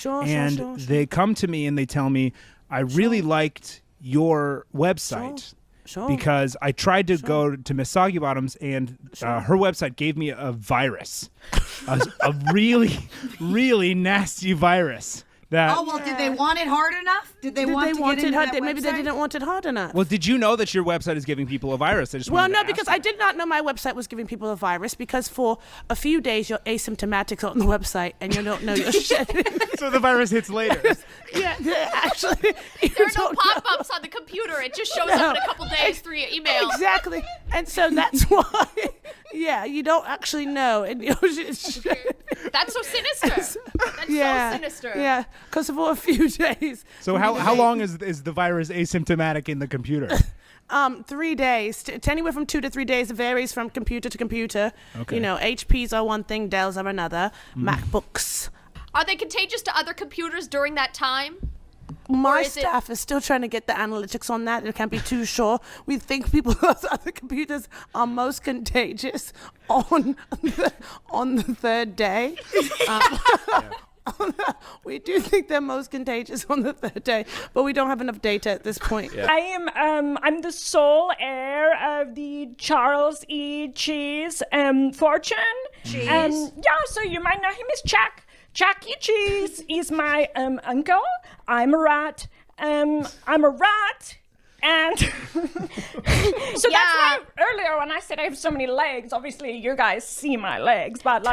and they come to me and they tell me, I really liked your website. Because I tried to go to Miss Soggy Bottoms and her website gave me a virus, a really, really nasty virus. Did they want it hard enough? Did they want it hard? Maybe they didn't want it hard enough. Well, did you know that your website is giving people a virus? Because I did not know my website was giving people a virus because for a few days you're asymptomatic on the website and you don't know you're shedding. So the virus hits later. Yeah, actually. There are no pop-ups on the computer. It just shows up in a couple days through your email. Exactly. And so that's why, you don't actually know. And That's so sinister. That's so sinister. Yeah, because for a few days. So how long is the virus asymptomatic in the computer? 3 days. It's anywhere from 2 to 3 days. It varies from computer to computer. Okay. HPs are one thing, Dells are another. MacBooks. Are they contagious to other computers during that time? My staff is still trying to get the analytics on that. It can't be too sure. We think people with other computers are most contagious on the third day. We do think they're most contagious on the third day, but we don't have enough data at this point. Yeah. I'm the sole heir of the Charles E. Cheese fortune. Cheese. So you might know him as Chuck. Chuck E. Cheese is my uncle. I'm a rat. And so that's why earlier when I said I have so many legs, obviously you guys see my legs, but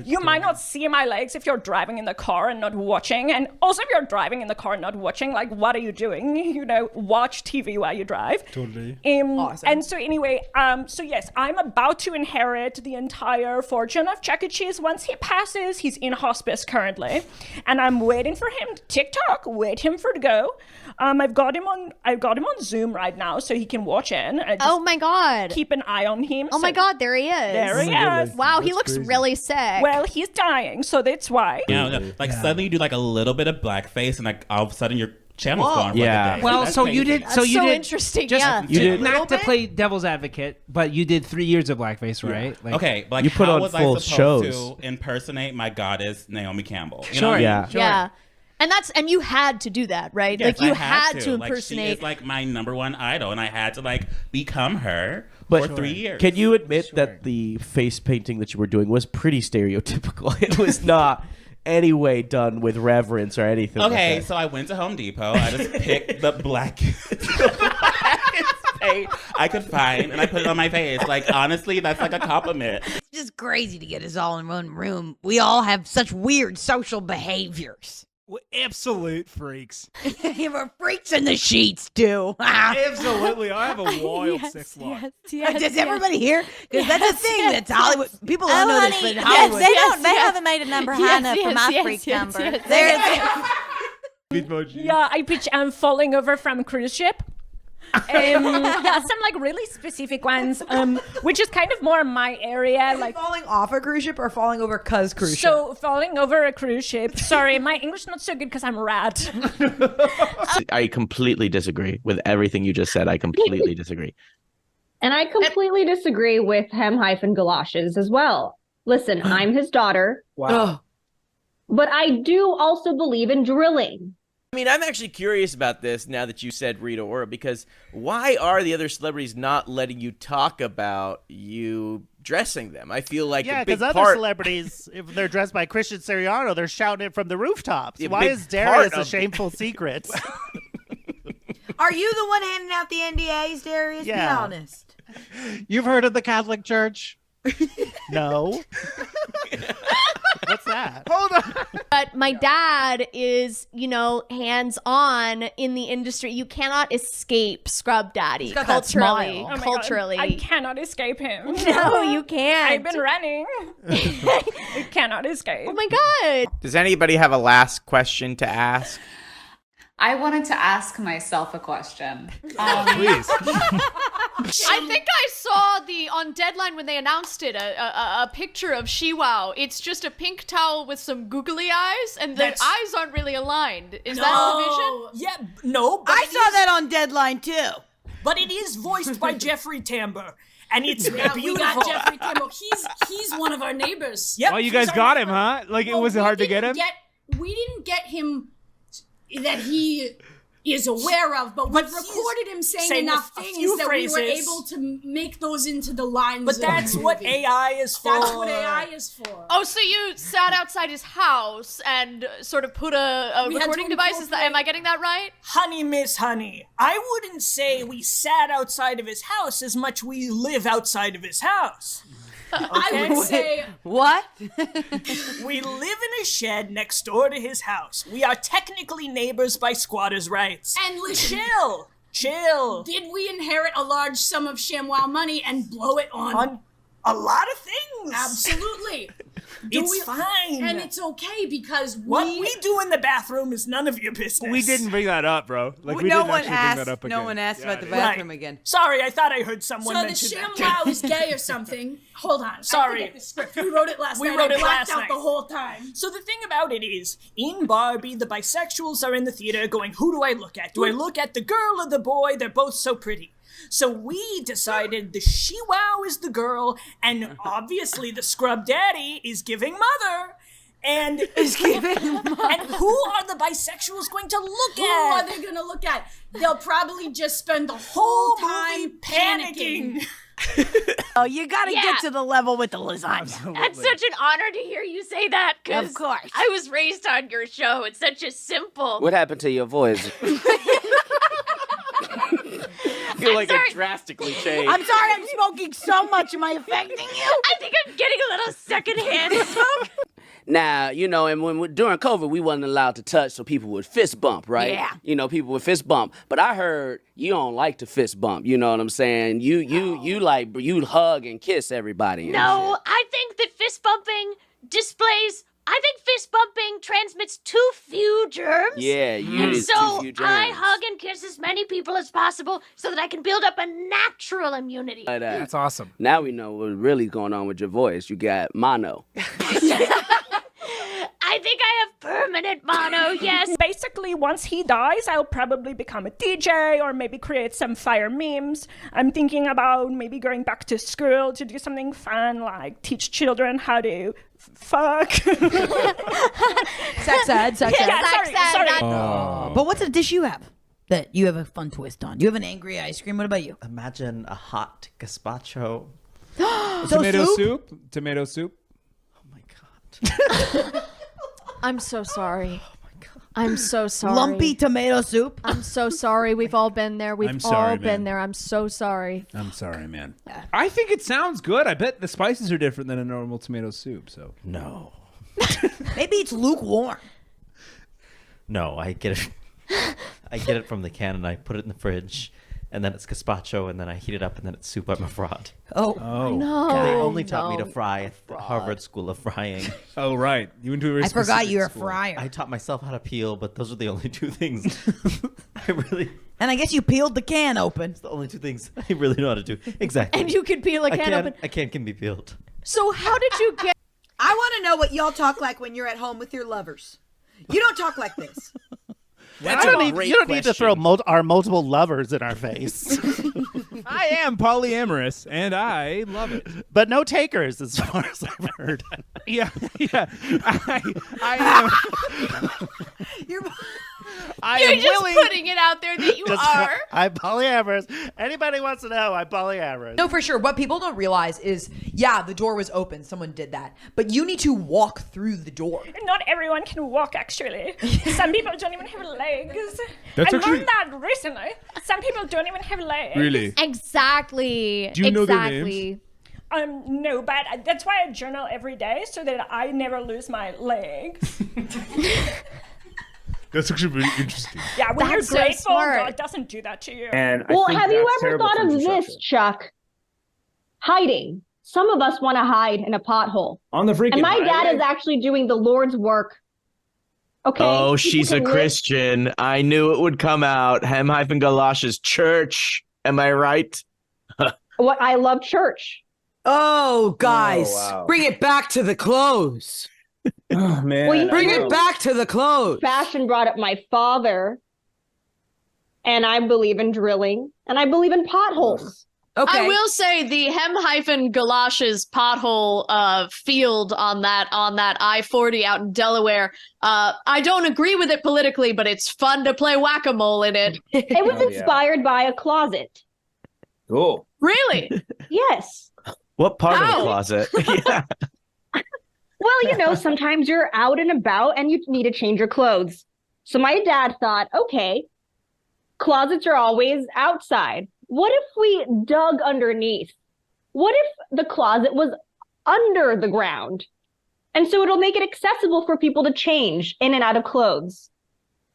you might not see my legs if you're driving in the car and not watching. And also if you're driving in the car and not watching, what are you doing? Watch TV while you drive. Totally. Awesome. And so anyway, so yes, I'm about to inherit the entire fortune of Chuck E. Cheese once he passes. He's in hospice currently. And I'm waiting for him to TikTok, wait him for to go. I've got him on Zoom right now so he can watch in. Oh my God. Keep an eye on him. Oh my God, there he is. There he is. Wow, he looks really sick. Well, he's dying, so that's why. Suddenly you do a little bit of blackface and all of a sudden your channel's gone for a day. Well, so you did. That's so interesting. You did not to play devil's advocate, but you did 3 years of blackface, right? Okay, but you put how on was full I supposed shows to impersonate my goddess Naomi Campbell? You know Sure, what I mean? yeah. Yeah. And you had to do that, right? Yes, you I had to impersonate. She is my number one idol, and I had to become her for 3 years. Can you admit that the face painting that you were doing was pretty stereotypical? It was not any way done with reverence or anything. Okay, like that. so I went to Home Depot. I just picked the blackest paint I could find, and I put it on my face. Honestly, that's a compliment. It's just crazy to get us all in one room. We all have such weird social behaviors. We're absolute freaks. We're freaks in the sheets, too. Absolutely. I have a wild sex life. Does everybody hear? Because that's a thing that's Hollywood. People don't know this, but in Hollywood. They haven't made a number high enough for my freak number. Yeah, I pitch falling over from a cruise ship. Some really specific ones, which is kind of more my area. Falling off a cruise ship or falling over cruise ship? So falling over a cruise ship. Sorry, my English is not so good because I'm a rat. I completely disagree with everything you just said. I completely disagree. And I completely disagree with hem-galoshes as well. Listen, I'm his daughter. Wow. But I do also believe in drilling. I mean, I'm actually curious about this now that you said Rita Ora, because why are the other celebrities not letting you talk about you dressing them? I feel like a big because part... other celebrities, if they're dressed by Christian Siriano, they're shouting it from the rooftops. A Why big is Darius a of- shameful secret? Are you the one handing out the NDAs, Darius? Yeah. Be honest. You've heard of the Catholic Church? No. What's that? Hold on. But my dad is, hands-on in the industry. You cannot escape Scrub Daddy. He's got that smile. Oh my Culturally. God, I cannot escape him. No, you can't. I've been running. I cannot escape. Oh my God. Does anybody have a last question to ask? I wanted to ask myself a question. Please. I think I saw on Deadline when they announced it, a picture of SheWow. It's just a pink towel with some googly eyes, and the eyes aren't really aligned. Is that the vision? Yeah, no. I saw that on Deadline, too. But it is voiced by Jeffrey Tambor. And it's beautiful. We got Jeffrey Tambor. He's one of our neighbors. Yep. Well, you guys got him, huh? It wasn't hard to get him? we didn't get him that he is aware of, but we've recorded him saying enough things that we were able to make those into the lines. But that's what AI is for. That's what AI is for. Oh, so you sat outside his house and sort of put a recording device? Am I getting that right? Honey, Miss Honey, I wouldn't say we sat outside of his house as much we live outside of his house. Okay? I would say... What? We live in a shed next door to his house. We are technically neighbors by squatters' rights. And listen... Chill. Did we inherit a large sum of ShamWow money and blow it on a lot of things? Absolutely. It's fine. And it's okay because what we do in the bathroom is none of your business. We didn't bring that up, bro. Like, we no didn't one actually asked. bring that up again. No one asked about the bathroom again. Sorry, I thought I heard someone so mention the that. ShamWow is gay or something. Hold on. Sorry. I forget the script. We wrote it last night. We wrote I it blacked last out night. the whole time. So the thing about it is, in Barbie, the bisexuals are in the theater going, who do I look at? Do I look at the girl or the boy? They're both so pretty. So we decided the she-wow is the girl, and obviously the scrub daddy is giving mother. And is giving mother. And who are the bisexuals going to look Who at? are they going to look at? They'll probably just spend the whole time panicking. Oh, you got to get to the level with the lasagna. Absolutely. That's such an honor to hear you say that, because Of course. I was raised on your show. It's such a simple... What happened to your voice? I feel like it drastically changed. I'm sorry, I'm smoking so much. Am I affecting you? I think I'm getting a little secondhand smoke. Now, and during COVID, we wasn't allowed to touch, so people would fist bump, right? Yeah. People would fist bump. But I heard you don't like to fist bump. You know what I'm saying? You hug and kiss everybody. No, I think that fist bumping displays... I think fist bumping transmits too few germs. Yeah, and too so few germs. I hug and kiss as many people as possible so that I can build up a natural immunity. That's awesome. Now we know what's really going on with your voice. You got mono. I think I have permanent mono, yes. Basically, once he dies, I'll probably become a DJ or maybe create some fire memes. I'm thinking about maybe going back to school to do something fun, like teach children how to fuck. Sex ed. Yeah, sorry. But what's a dish you have that you have a fun twist on? You have an angry ice cream. What about you? Imagine a hot gazpacho. Tomato soup. I'm so sorry. Oh my God. I'm so sorry. Lumpy tomato soup. I'm so sorry. We've all been there. We've all been there. I'm so sorry. I'm sorry, man. I think it sounds good. I bet the spices are different than a normal tomato soup. So No. Maybe it's lukewarm. No, I get it from the can and I put it in the fridge. And then it's gazpacho, and then I heat it up, and then it's soup. I'm a fraud. Oh. No. They only taught me to fry at the Harvard School of Frying. Oh, right. You went to a very I forgot specific you're a school. fryer. I taught myself how to peel, but those are the only two things And I guess you peeled the can open. It's the only two things I really know how to do. Exactly. And you can peel a can open. A can can be peeled. So how did you get... I want to know what y'all talk like when you're at home with your lovers. You don't talk like this. You don't need to throw our multiple lovers in our face. I am polyamorous, and I love it. But no takers, as far as I've heard. Yeah. I am. You're just putting it out there that you are. I'm polyamorous. Anybody wants to know, I'm polyamorous. No, for sure. What people don't realize is, yeah, the door was open. Someone did that. But you need to walk through the door. Not everyone can walk, actually. Some people don't even have legs. That's I actually- learned that recently. Some people don't even have legs. Really? Exactly. Do you know their names? No, but that's why I journal every day so that I never lose my legs. That's actually really interesting. Yeah, when That's so you're grateful, smart. God doesn't do that to you. And Well, have you ever thought of this, Chuck? Hiding. Some of us want to hide in a pothole. On the freaking And my dad highway? is actually doing the Lord's work. Okay. Oh, People she's a can live- Christian. I knew it would come out. Hem-Galash's church. Am I right? What I love church. Oh, guys, wow. bring it back to the clothes. Oh, man. Well, you Bring know, it back to the clothes. Fashion brought up my father, and I believe in drilling, and I believe in potholes. I will say the hem-galoshes pothole field on that I-40 out in Delaware. I don't agree with it politically, but it's fun to play whack-a-mole in it. It was inspired by a closet. Cool. Really? Yes. What part of How? the closet? Yeah. Well, sometimes you're out and about and you need to change your clothes. So my dad thought, okay, closets are always outside. What if we dug underneath? What if the closet was under the ground? And so it'll make it accessible for people to change in and out of clothes.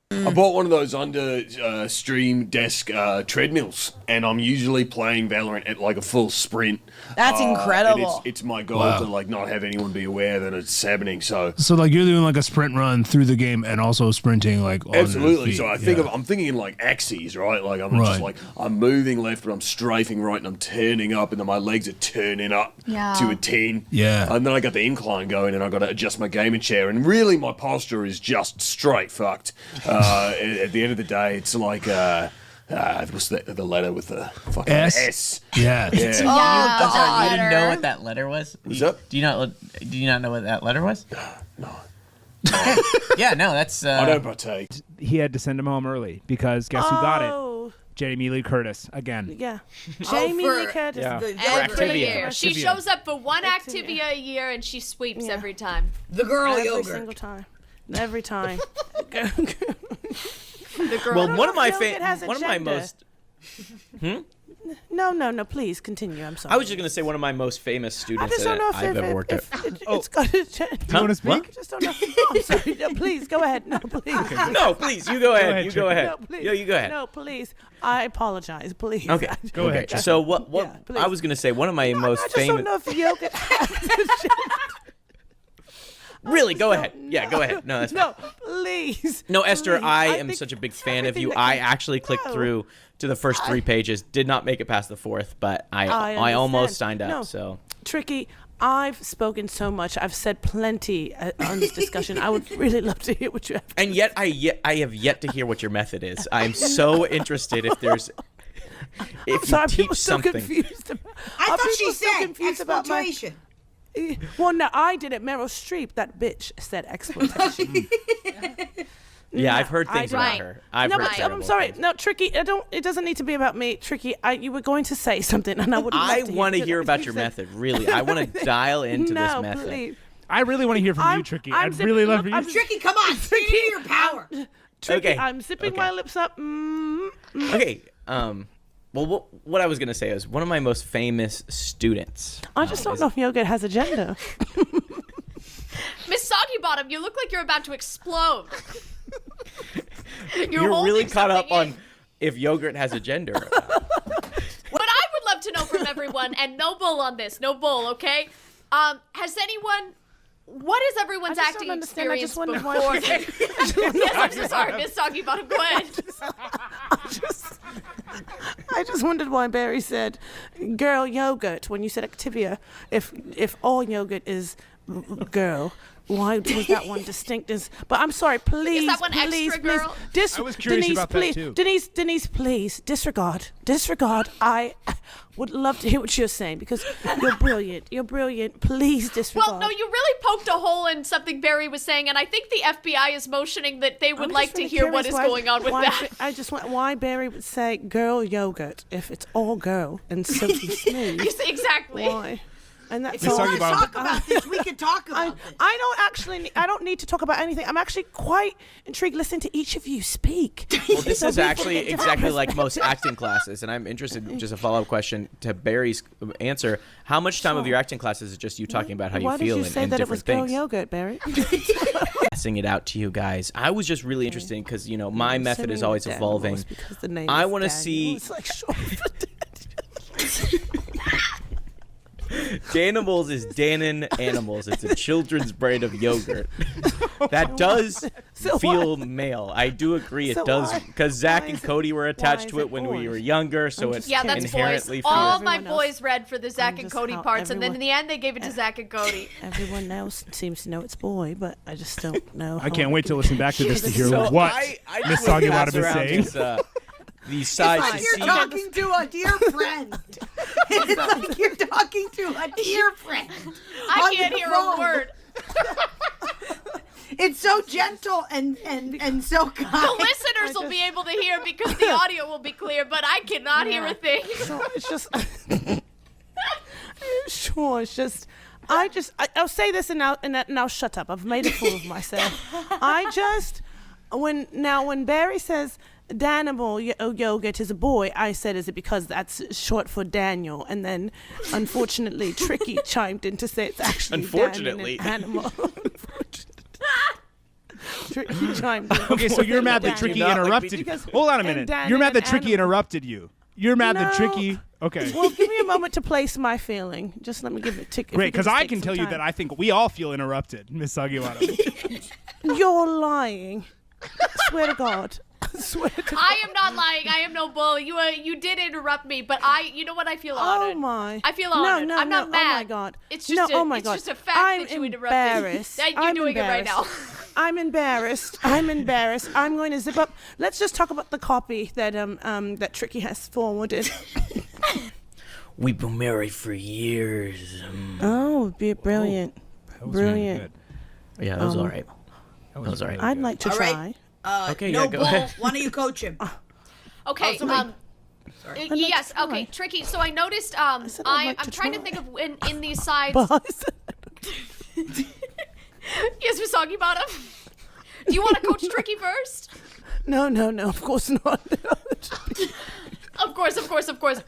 I bought one of those under stream desk treadmills, and I'm usually playing Valorant at like a full sprint. That's incredible. And it's my goal to like not have anyone be aware that it's happening. So like you're doing like a sprint run through the game and also sprinting like on absolutely. your feet. So I'm thinking in like axes, right? Like I'm just like I'm moving left, but I'm strafing right, and I'm turning up, and then my legs are turning up to a 10. Yeah. And then I got the incline going, and I got to adjust my gaming chair, and really my posture is just straight fucked. At the end of the day, it's like what's the letter with the fucking S? Yeah. Oh, I'm sorry, you didn't know God. what that letter was? What's up? Do you not know what that letter was? No. Yeah, no, that's. I don't partake. He had to send him home early because guess who got Oh. it? Jamie Lee Curtis again. Yeah. Jamie Lee Curtis. Every year. She shows up for one Activia a year and she sweeps every time. The girl Every yogurt. single time. Every time. The girl. Well, one of my Yogurt has a one of my gender. most. No, please continue. I'm sorry. I was just gonna say one of my most famous I students just don't know that if I've ever worked at. it's got a gender. Do you wanna speak? I just don't know. I'm sorry. No, please go ahead. No, please. No, please, you go ahead. You go ahead. No, please. Yo, you go ahead. No, please. I apologize. Please. Okay, Go ahead. So what? Yeah, please. I was gonna say one of my most I just famous. don't know if yogurt has a gender. Really, go ahead. Yeah, go ahead. No, that's fine. No, please. No, Esther, Please. I am think such a big fan of you. everything that I you- actually clicked No. through to the first 3 pages. Did not make it past the 4th, but I almost signed up. No. So Tricky, I've spoken so much. I've said plenty on this discussion. I would really love to hear what you have. and yet I have yet to hear what your method is. I'm so interested if there's if Sorry, you people teach still something. confused. I thought she people still said confused about my- exploitation. Well, no, I didn't. Meryl Streep, that bitch, said exploitation. Yeah, No, I've heard I things about didn't. her. I've No, heard but terrible I'm sorry. things. No, Tricky, it doesn't need to be about me. Tricky, you were going to say something, and I would. I want to hear about your method. Really, I want to dial into this No, method. please. I really want to hear from you, Tricky. I'd really love for you. Tricky, come on, stand in your power. Tricky, Okay. I'm zipping Okay. my lips up. Okay. Well, what I was gonna say is one of my most famous students. I just don't know if yogurt has a gender. Miss Soggy Bottom, you look like you're about to explode. You're holding really caught up something on if yogurt has a gender. What I would love to know from everyone, and no bull on this, no bull, okay? Has anyone? What is everyone's I just acting don't understand. I experience just wondered before? why. Yes, I'm so sorry, Miss Soggy Bottom. Go ahead. I just wondered why Barry said girl yogurt when you said Activia. If all yogurt is girl, why was that one distinct? But I'm sorry, please. Is that one please, extra please, girl? I was curious Denise, about that please, too. Denise, please disregard. I would love to hear what you're saying because you're brilliant. You're brilliant. Please disregard. Well, no, you really poked a hole in something Barry was saying, and I think the FBI is motioning that they would I'm like just to really hear what curious is why- going on with why that. I just want why Barry would say girl yogurt if it's all girl and silky smooth. Exactly. Why? And that's Miss all. Soggy Bottom- Talk about this. We can talk about this. I don't need to talk about anything. I'm actually quite intrigued listening to each of you speak. Well, this So is people actually get different exactly like most perspectives. acting classes, and I'm interested. Just a follow-up question to Barry's answer: how much time of your acting classes is just you talking about how Why you did feel you and, say and that it was different girl things? yogurt, Barry? Passing it out to you guys. I was just really interested because my I'm method is assuming always Daniel evolving. was because the name I is want to Daniel. see. It's like short Danimals is Danon Animals. It's a children's brand of yogurt that does So feel male. I do agree it So does why- because Zach why and is it- Cody were attached why to is it it when we boys? were younger, so it Yeah, that's inherently boys. All feels. my Everyone else- boys read for the Zach and just Cody how parts, and then in everyone- the end they gave it to Zach and Cody. Everyone else seems to know it's boy, but I just don't know. I can't wait to listen back to this to hear So what I Miss just wanna Soggy pass Bottom is around saying. this, these sides. It's like you're talking to a dear friend. It's like you're talking to a dear friend. I can't hear a word. It's so gentle and so kind. The listeners will be able to hear because the audio will be clear, but I cannot hear a thing. It's just. Sure, it's just. I'll say this and I'll shut up. I've made a fool of myself. When Barry says Danimal yogurt is a boy, I said, is it because that's short for Daniel? And then, unfortunately, Tricky chimed in to say it's actually unfortunately Dan and an animal. Tricky chimed in. Okay, so you're mad that Tricky interrupted you. Hold on a minute. You're mad that Tricky interrupted you. You're mad that Tricky. Okay. Well, give me a moment to place my feeling. Just let me give it a tick. Great, because I can tell you that I think we all feel interrupted, Miss Sagiwara. You're lying. Swear to God. I am not lying. I am no bull. You did interrupt me, but you know what? I feel honored. Oh my! I feel honored. I'm not mad. Oh my God! It's just just a fact that you interrupted. You're doing it right now. I'm embarrassed. I'm going to zip up. Let's just talk about the copy that that Tricky has forwarded. We've been married for years. Oh, brilliant! Brilliant. Yeah, that was all right. That was all right. I'd like to try. Okay, no yeah, go bull. ahead. Why don't you coach him? Okay. Sorry. Yes. Okay. Tricky. So I noticed. I'm trying to think of in these sides. Yes, we're talking about him. Do you want to coach Tricky first? No. Of course not. Of course.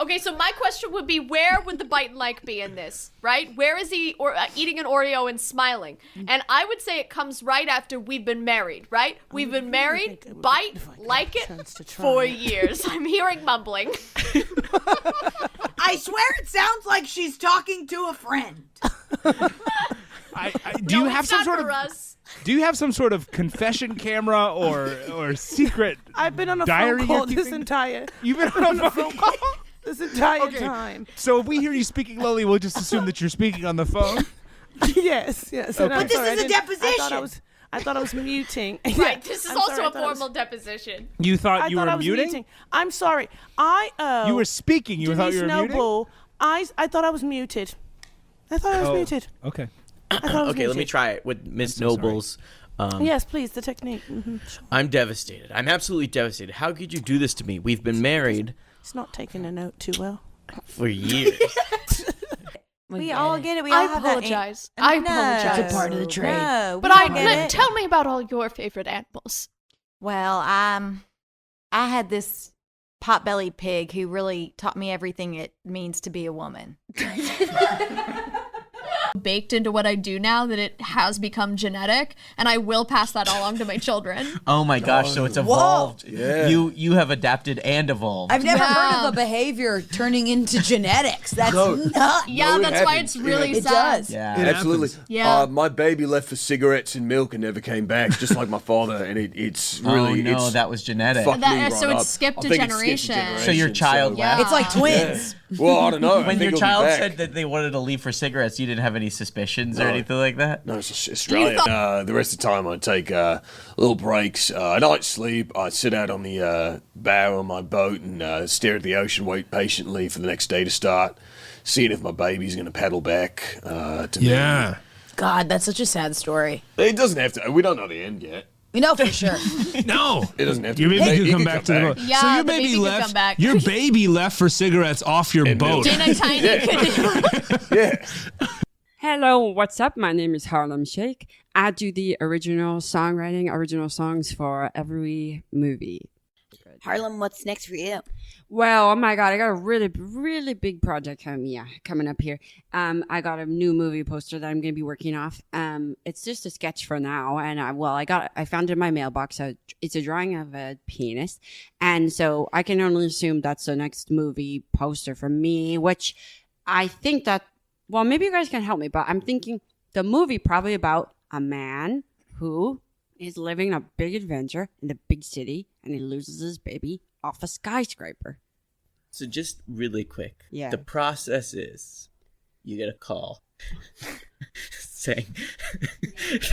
Okay, so my question would be, where would the bite and like be in this, right? Where is he eating an Oreo and smiling? And I would say it comes right after we've been married, right? We've been married, bite, like it, for years. I'm hearing mumbling. I swear it sounds like she's talking to a friend. Do you have some sort of confession camera or secret I've been on a diary phone call this entire. You've been on a phone call this entire time. So if we hear you speaking lowly, we'll just assume that you're speaking on the phone. Yes. Okay. But this is a deposition. I thought I was muting. Right. This is also a formal deposition. You thought you were muting? I'm sorry. You were speaking. You thought you were muting? I thought I was muted. Okay. Okay, let me try it with Miss Nobles. Yes, please, the technique. Mm-hmm, sure. I'm devastated. I'm absolutely devastated. How could you do this to me? We've been married. It's not taking a note too well. For years. We all get it. We all have apologize. That I apologize. It's a part of the trade. No, But tell me about all your favorite animals. Well, I had this potbelly pig who really taught me everything it means to be a woman. Baked into what I do now that it has become genetic, and I will pass that along to my children. Oh my gosh, so it's evolved. Yeah. You have adapted and evolved. I've never heard of a behavior turning into genetics. That's nuts. Yeah, that's why it's really sad. It does. Yeah. Absolutely. Yeah. My baby left for cigarettes and milk and never came back, just like my father. And it's really that was genetic. fucked me right So up. it's skipped I a think it's skipped generation. So your child left. It's like twins. Well, I don't know. When your child said that they wanted to leave for cigarettes, you didn't have any suspicions or anything like that? No, it's Australia. The rest of the time, I'd take little breaks. I'd sleep. I'd sit out on the bow of my boat and stare at the ocean, wait patiently for the next day to start, seeing if my baby's going to paddle back to me. God, that's such a sad story. It doesn't have to. We don't know the end yet. We know for sure. No, it doesn't have to. Your baby He could come back to the boat. Yeah, so your the baby could left. come back. Your baby left for cigarettes off your boat. Dana Tiny could. Yeah. Hello, what's up? My name is Harlem Shake. I do the original songwriting, original songs for every movie. Harlem, what's next for you? Well, oh my God, I got a really, really big project coming up here. I got a new movie poster that I'm going to be working off. It's just a sketch for now, and I found it in my mailbox. It's a drawing of a penis, and so I can only assume that's the next movie poster for me. Which I think that, well, maybe you guys can help me, but I'm thinking the movie probably about a man who is living a big adventure in the big city, and he loses his baby off a skyscraper. So just really quick. Yeah. The process is you get a call saying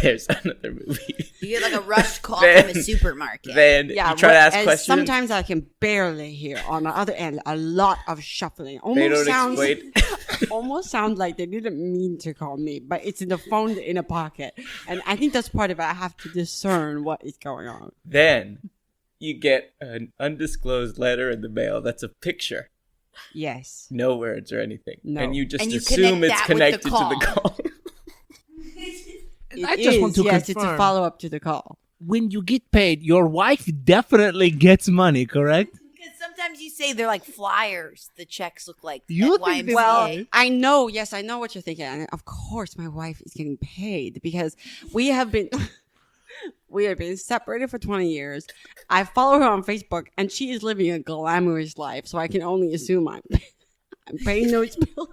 There's another movie. You get like a rushed call from a supermarket. Then you try to ask questions. Sometimes I can barely hear. On the other end, a lot of shuffling. Almost sounds like they didn't mean to call me, but it's in the phone in a pocket. And I think that's part of it. I have to discern what is going on. Then you get an undisclosed letter in the mail that's a picture. Yes. No words or anything. No. And you just And you assume connect it's that with connected the to the call. I just want to confirm. It's a follow-up to the call. When you get paid, your wife definitely gets money, correct? Because sometimes you say they're like flyers. The checks look like You at think YMCA. Well, I know. Yes, I know what you're thinking. And of course, my wife is getting paid because we have been separated for 20 years. I follow her on Facebook, and she is living a glamorous life. So I can only assume I'm paying those bills.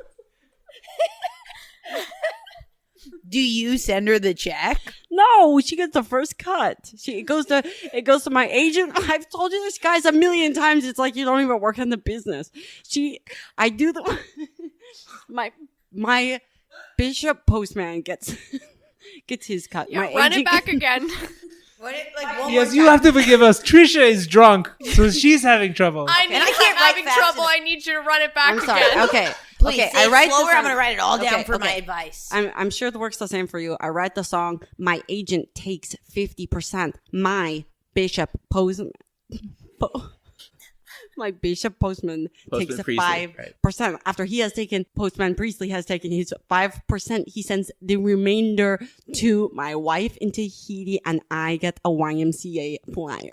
Do you send her the check? No, she gets the first cut. It goes to my agent. I've told you this, guys, a million times. It's like you don't even work in the business. I do the my bishop postman gets his cut. Yeah, My run agent it back again. Yes, you have to forgive us. Trisha is drunk, so she's having trouble. I'm having trouble. I need you to run it back I'm sorry. again. Okay. Please okay. say I write slower. the song. I'm gonna write it all down for my advice. I'm sure it works the same for you. I write the song. My agent takes 50%. My bishop postman. My bishop postman takes Priestley, 5%. After he has taken, Postman Priestley has taken his 5%. He sends the remainder to my wife in Tahiti, and I get a YMCA flyer.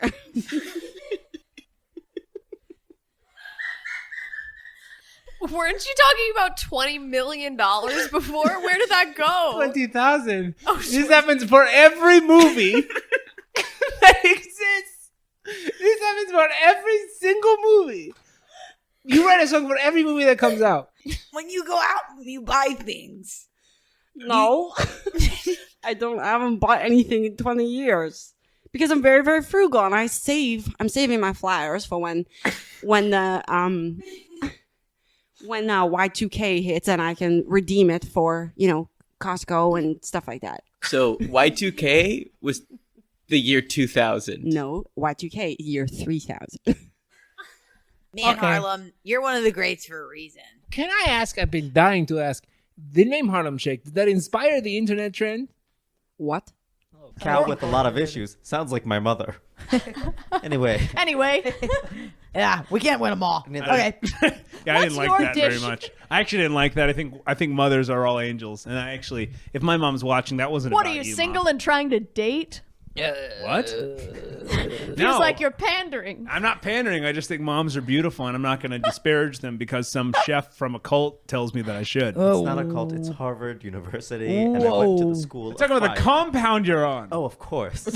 Weren't you talking about $20 million before? Where did that go? 20,000. Oh, this happens for every movie that exists. This happens for every single movie. You write a song for every movie that comes out. When you go out, you buy things. No, I haven't bought anything in 20 years because I'm very, very frugal, and I'm saving my flyers for when the Y2K hits, and I can redeem it for Costco and stuff like that. So Y2K was the year 2000. No, Y2K year 3000. Man, Harlem, you're one of the greats for a reason. Can I ask? I've been dying to ask. The name Harlem Shake, did that inspire the internet trend? What? Cow with a lot of issues. Sounds like my mother. Anyway. Yeah, we can't win them all. Okay. Yeah, I didn't like that very much. I actually didn't like that. I think mothers are all angels. And if my mom's watching, that wasn't What about are you, you, single Mom. and trying to date? What? Feels like you're pandering. I'm not pandering. I just think moms are beautiful, and I'm not going to disparage them because some chef from a cult tells me that I should. It's not a cult. It's Harvard University, and I went to the school. I'm talking about the compound you're on. Oh, of course.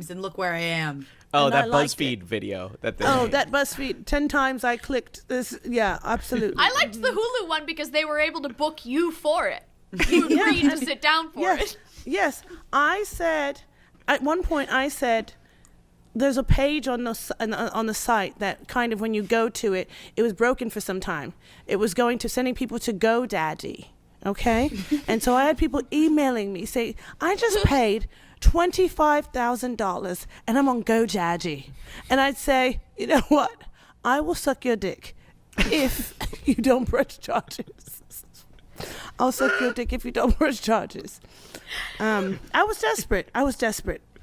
And look where I am. Oh, And that I liked BuzzFeed video. That BuzzFeed. 10 times I clicked this. Yeah, absolutely. I liked the Hulu one because they were able to book you for it. You agreed to sit down for it. Yes, I said at one point. I said there's a page on the site that kind of when you go to it, it was broken for some time. It was sending people to GoDaddy, okay? And so I had people emailing me say, I just paid $25,000 and I'm on GoDaddy, and I'd say, you know what? I will suck your dick if you don't press charges. I'll suck your dick if you don't press charges. I was desperate.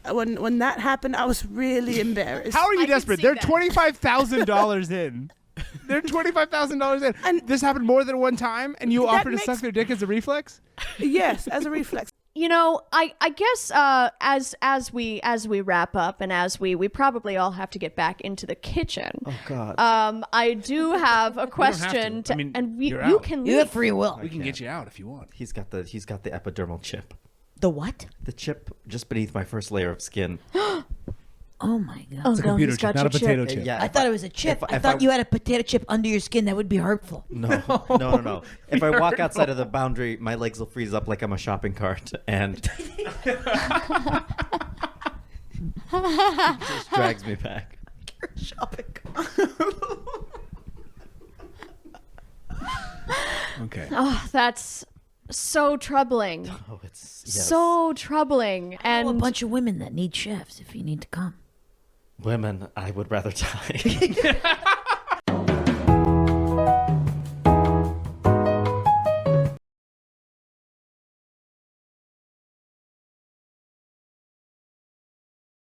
When that happened, I was really embarrassed. How are you desperate? They're $25,000 in. They're $25,000 in. And this happened more than one time, and you offered to suck their dick as a reflex? Yes, as a reflex. I guess as we wrap up, and as we probably all have to get back into the kitchen. Oh God. I do have a question. You can leave. You have free will. We can get you out if you want. He's got the epidermal chip. The what? The chip just beneath my first layer of skin. Oh my God. It's a computer chip, not a potato chip. Yeah, I thought it was a chip. I thought you had a potato chip under your skin. That would be hurtful. No. If I walk outside of the boundary, my legs will freeze up like I'm a shopping cart, and it just drags me back. You're a shopping cart. Okay. Oh, that's so troubling. Oh, it's so troubling. I know And a bunch of women that need chefs if you need to come. Women, I would rather die.